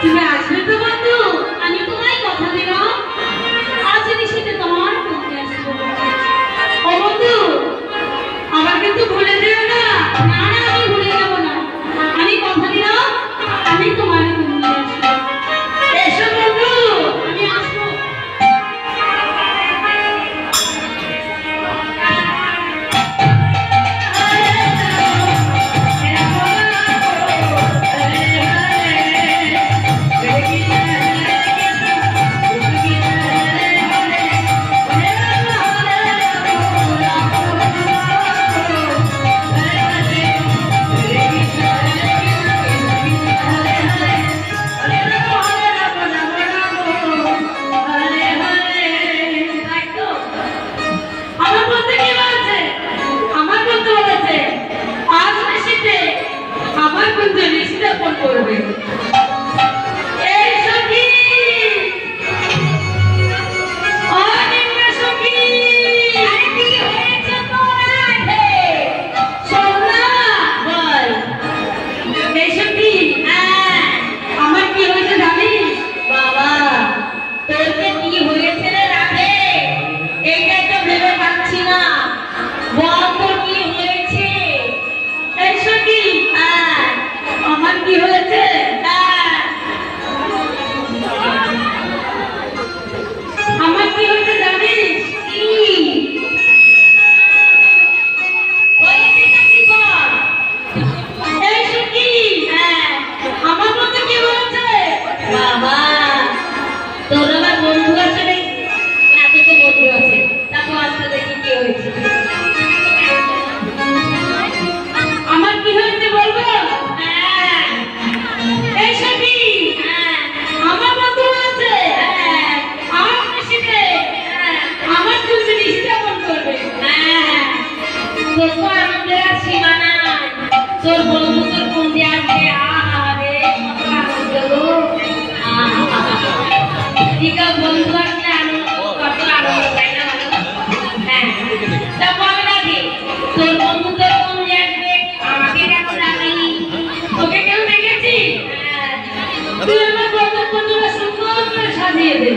তুমি আসবে তো বন্ধু? আমি তোমায় কথা দিলাম আজ নিশিতে তোমার বলতে আসবো। ও বন্ধু, আবার কিন্তু ভুলে যেও না। না না, আমি ভুলে যাব না। আমি কথা দিলাম আমি তোমার বলতে আসবো। এসো বন্ধু, আমি আসবো। করবে এই সখী, অনিন্দ সখী, আরে কি হয়েছে তোমার? সোনা বল। এই সখী, আমার কি হয়েছে জানিস? বাবা, তোর কি হয়েছে রে রাধে? এইটাই তো ভেবে পাচ্ছি না। বল তোর কি হয়েছে? এই সখী, আমার কি হয়েছে? আমার কি হয়েছে জানিস? কি হয়েছে নাকি বল? এই সখী, আমার মধ্যে কি হয়েছে? বাবা, তোর আমার বন্ধু আছে নাকি? না, তোর তো বন্ধু আছে। তারপর আজকে দেখি কি হয়েছে। আমার কি হয়েছে বলবো? এই সখী, আমার বন্ধু আছে। আমার খুশিতে আমার জন্য নিস্তাপন করবে। তোর তো আনন্দের আর সীমা নাই। তোর বন্ধু তোর ফোন দিয়ে আসবে। আরে কত আনন্দ গো। ঠিক আছে, বন্ধু আসলে আনন্দ, কত আনন্দ, তাই না? হ্যাঁ, তা বল রাধে, তোর বন্ধু তোর ফোন দিয়ে আসবে, আমাকে কেন ডাকেনি? তোকে কেউ দেখেছি? তুই আমার বন্ধুরা সুন্দর করে সাজিয়ে দে।